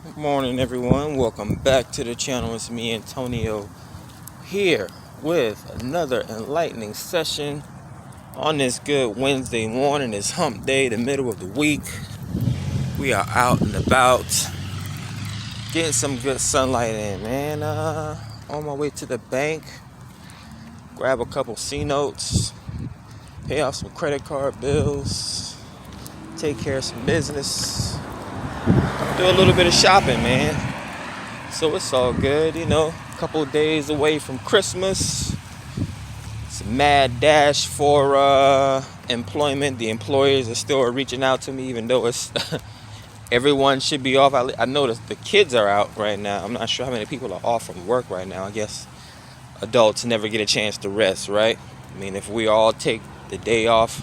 Good morning, everyone. Welcome back to the channel. It's me, Antonio, here with another enlightening session on this good Wednesday morning. This hump day, the middle of the week. We are out and about, getting some good sunlight in, man. On my way to the bank, grab a couple C notes, pay off some credit card bills, take care of some business, do a little bit of shopping, man. So it's all good, a couple of days away from Christmas. It's a mad dash for employment. The employers are still reaching out to me, even though it's everyone should be off. I noticed the kids are out right now. I'm not sure how many people are off from work right now. I guess adults never get a chance to rest, right? I mean, if we all take the day off,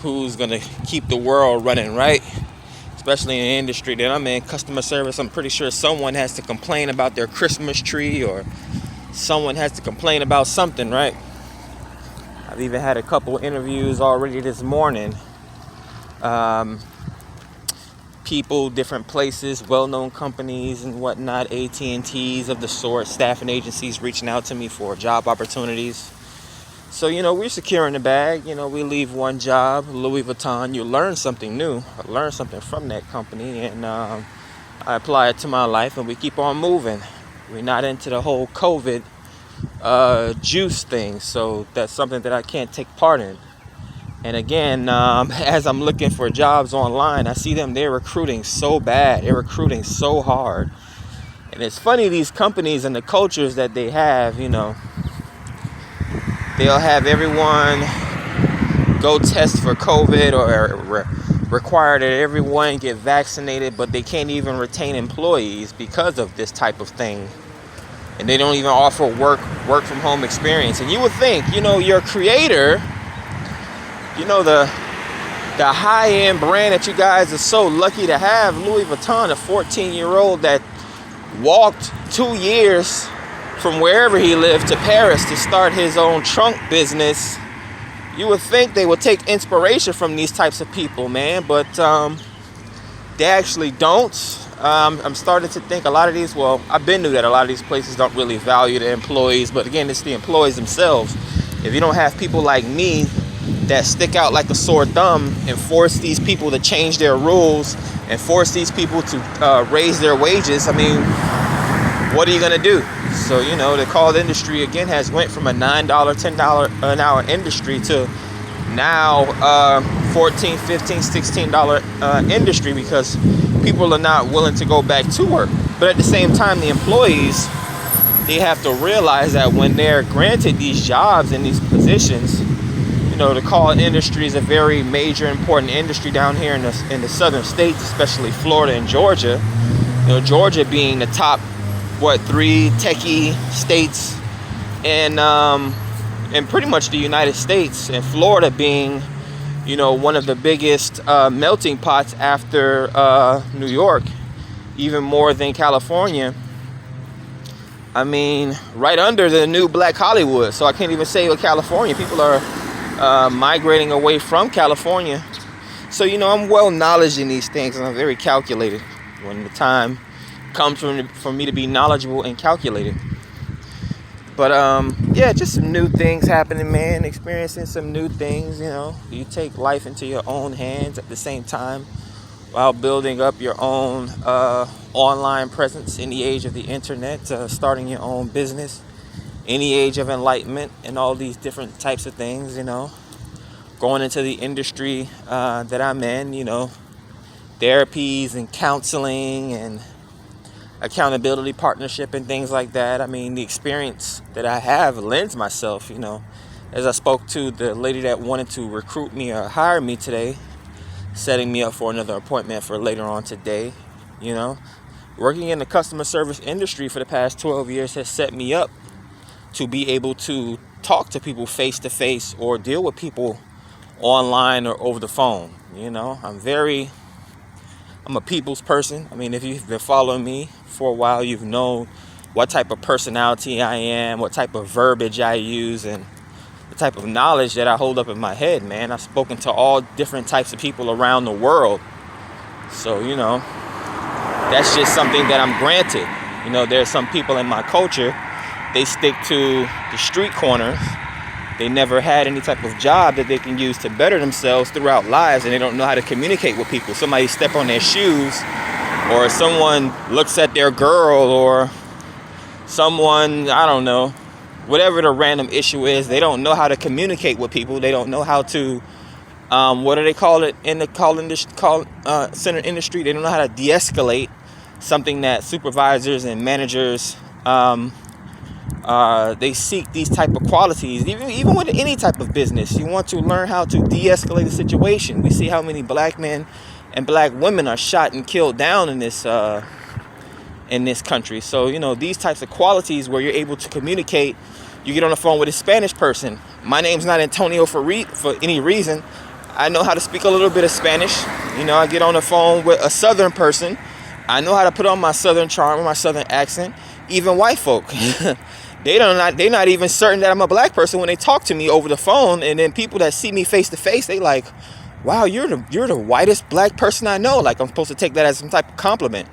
who's gonna keep the world running, right? Especially in the industry that I'm in, customer service. I'm pretty sure someone has to complain about their Christmas tree, or someone has to complain about something, right? I've even had a couple interviews already this morning. People, different places, well-known companies and whatnot, AT&Ts of the sort, staffing agencies reaching out to me for job opportunities. So, we're securing the bag. We leave one job, Louis Vuitton. You learn something new. I learned something from that company, and I apply it to my life, and we keep on moving. We're not into the whole COVID juice thing, so that's something that I can't take part in. And again, as I'm looking for jobs online, I see they're recruiting so bad. They're recruiting so hard. And it's funny, these companies and the cultures that they have, they'll have everyone go test for COVID, or require that everyone get vaccinated, but they can't even retain employees because of this type of thing. And they don't even offer work from home experience. And you would think, your creator, the high-end brand that you guys are so lucky to have, Louis Vuitton, a 14-year-old that walked 2 years from wherever he lived to Paris to start his own trunk business. You would think they would take inspiration from these types of people, man, but they actually don't. I'm starting to think a lot of these, I've been knew that a lot of these places don't really value their employees, but again, it's the employees themselves. If you don't have people like me that stick out like a sore thumb and force these people to change their rules and force these people to raise their wages, I mean, what are you going to do? So, the call industry, again, has went from a $9, $10 an hour industry to now $14, $15, $16 industry, because people are not willing to go back to work. But at the same time, the employees, they have to realize that when they're granted these jobs and these positions, the call industry is a very major, important industry down here in the southern states, especially Florida and Georgia. Georgia being the top, 3 techie states in pretty much the United States, and Florida being, one of the biggest melting pots after New York, even more than California. I mean, right under the new Black Hollywood. So I can't even say with California. People are migrating away from California. So, I'm well knowledge in these things, and I'm very calculated when the time comes for me to be knowledgeable and calculated. But just some new things happening, man. Experiencing some new things. You take life into your own hands at the same time, while building up your own online presence in the age of the internet, starting your own business in the age of enlightenment, and all these different types of things. Going into the industry that I'm in, therapies and counseling and accountability partnership and things like that. I mean, the experience that I have lends myself, as I spoke to the lady that wanted to recruit me or hire me today, setting me up for another appointment for later on today. Working in the customer service industry for the past 12 years has set me up to be able to talk to people face to face, or deal with people online or over the phone. I'm a people's person. I mean, if you've been following me for a while, you've known what type of personality I am, what type of verbiage I use, and the type of knowledge that I hold up in my head, man. I've spoken to all different types of people around the world. So, that's just something that I'm granted. You know, there's some people in my culture, they stick to the street corners. They never had any type of job that they can use to better themselves throughout lives, and they don't know how to communicate with people. Somebody step on their shoes, or someone looks at their girl, or someone, I don't know, whatever the random issue is, they don't know how to communicate with people. They don't know how to, what do they call it in the call center industry? They don't know how to de-escalate something that supervisors and managers, they seek these type of qualities. Even with any type of business, you want to learn how to de-escalate the situation. We see how many black men and black women are shot and killed down in this country. So, you know, these types of qualities where you're able to communicate. You get on the phone with a Spanish person. My name's not Antonio for any reason. I know how to speak a little bit of Spanish. You know, I get on the phone with a Southern person. I know how to put on my Southern charm or my Southern accent. Even white folk, they're not even certain that I'm a black person when they talk to me over the phone. And then people that see me face to face, they like, wow, you're the whitest black person I know. Like, I'm supposed to take that as some type of compliment.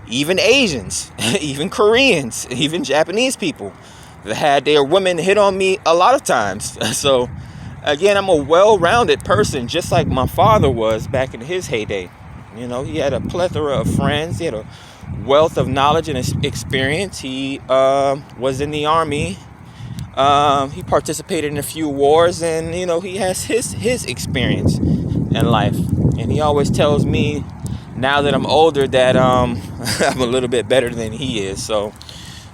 Even Asians, even Koreans, even Japanese people that had their women hit on me a lot of times. So again, I'm a well-rounded person, just like my father was back in his heyday. You know, he had a plethora of friends. He had a wealth of knowledge and experience. He was in the army. He participated in a few wars, and you know, he has his experience in life. And he always tells me, now that I'm older, that I'm a little bit better than he is. So,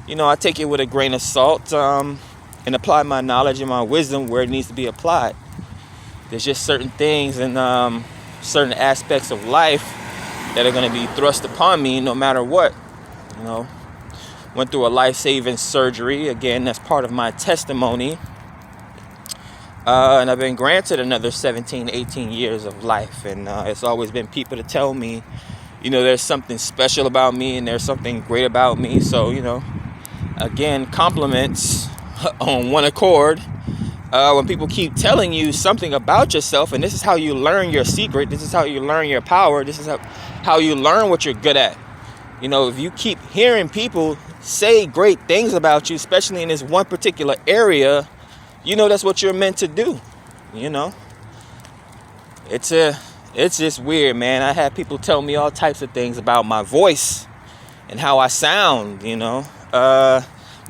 you know, I take it with a grain of salt, and apply my knowledge and my wisdom where it needs to be applied. There's just certain things and certain aspects of life that are going to be thrust upon me no matter what. You know, went through a life-saving surgery. Again, that's part of my testimony. And I've been granted another 17, 18 years of life. And it's always been people to tell me, you know, there's something special about me and there's something great about me. So, you know, again, compliments on one accord. When people keep telling you something about yourself, and this is how you learn your secret, this is how you learn your power, this is how you learn what you're good at. You know, if you keep hearing people say great things about you, especially in this one particular area, you know that's what you're meant to do. You know, it's just weird, man. I had people tell me all types of things about my voice and how I sound. You know,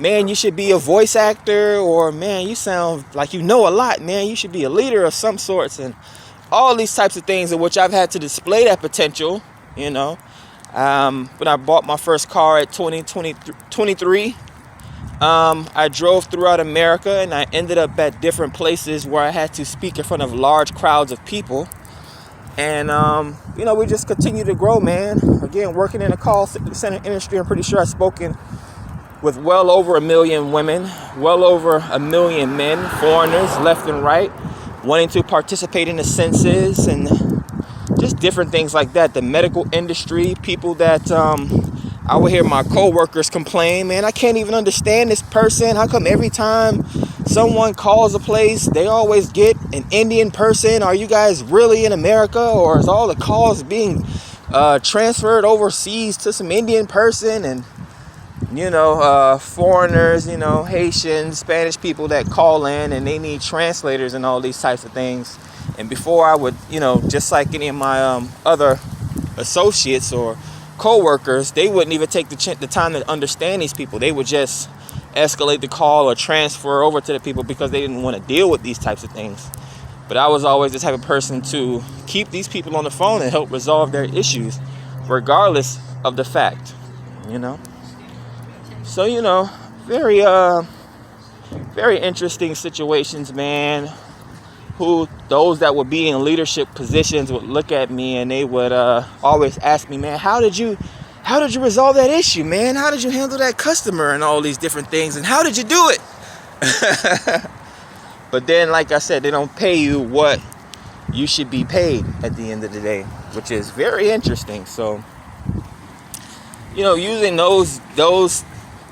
man, you should be a voice actor, or man, you sound like you know a lot, man. You should be a leader of some sorts, and all these types of things in which I've had to display that potential. You know, when I bought my first car at 23. I drove throughout America, and I ended up at different places where I had to speak in front of large crowds of people. And, you know, we just continue to grow, man. Again, working in the call center industry, I'm pretty sure I've spoken with well over 1 million women, well over 1 million men, foreigners, left and right, wanting to participate in the census and just different things like that. The medical industry, people that... I would hear my coworkers complain, man, I can't even understand this person. How come every time someone calls a place, they always get an Indian person? Are you guys really in America? Or is all the calls being transferred overseas to some Indian person? And, you know, foreigners, you know, Haitians, Spanish people that call in and they need translators and all these types of things. And before I would, you know, just like any of my other associates or co-workers, they wouldn't even take the time to understand these people. They would just escalate the call or transfer over to the people because they didn't want to deal with these types of things. But I was always the type of person to keep these people on the phone and help resolve their issues regardless of the fact, you know. So, you know, very interesting situations, man. Those that would be in leadership positions would look at me and they would always ask me, man, how did you resolve that issue, man? How did you handle that customer and all these different things? And how did you do it? But then, like I said, they don't pay you what you should be paid at the end of the day, which is very interesting. So, you know, using those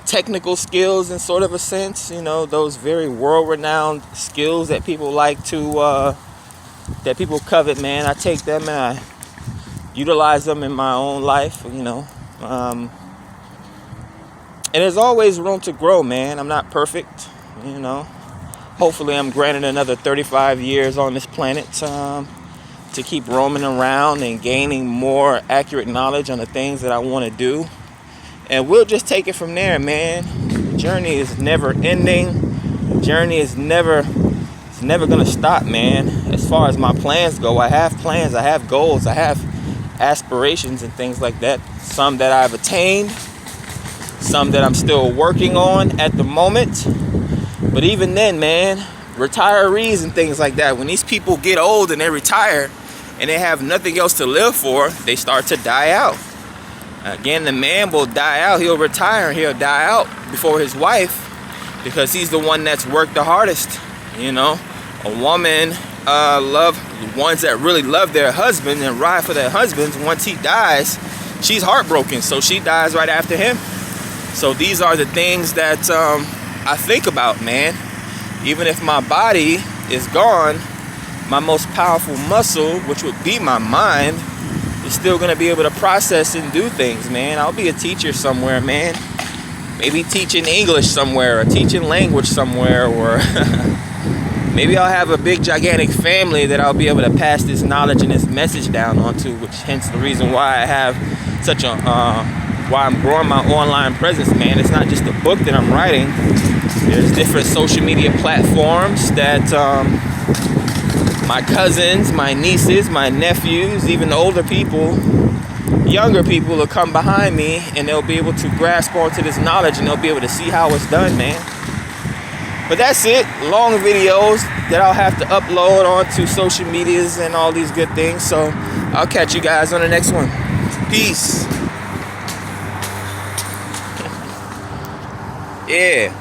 technical skills in sort of a sense, you know, those very world-renowned skills that people like to, that people covet, man. I take them and I utilize them in my own life, you know, And there's always room to grow, man. I'm not perfect, you know. Hopefully I'm granted another 35 years on this planet to keep roaming around and gaining more accurate knowledge on the things that I want to do. And we'll just take it from there, man. The journey is never ending. The journey is never going to stop, man. As far as my plans go, I have plans, I have goals, I have aspirations and things like that. Some that I've attained, some that I'm still working on at the moment. But even then, man, retirees and things like that, when these people get old and they retire and they have nothing else to live for, they start to die out. Again, the man will die out. He'll retire and he'll die out before his wife because he's the one that's worked the hardest. You know, a woman love ones that really love their husband and ride for their husbands. Once he dies, she's heartbroken, so she dies right after him. So these are the things that I think about, man. Even if my body is gone, my most powerful muscle, which would be my mind, is still going to be able to process and do things, man. I'll be a teacher somewhere, man. Maybe teaching English somewhere or teaching language somewhere, or maybe I'll have a big gigantic family that I'll be able to pass this knowledge and this message down onto, which hence the reason why I have such a why I'm growing my online presence, man. It's not just a book that I'm writing. There's different social media platforms that my cousins, my nieces, my nephews, even the older people, younger people will come behind me and they'll be able to grasp onto this knowledge and they'll be able to see how it's done, man. But that's it. Long videos that I'll have to upload onto social medias and all these good things. So I'll catch you guys on the next one. Peace. Yeah.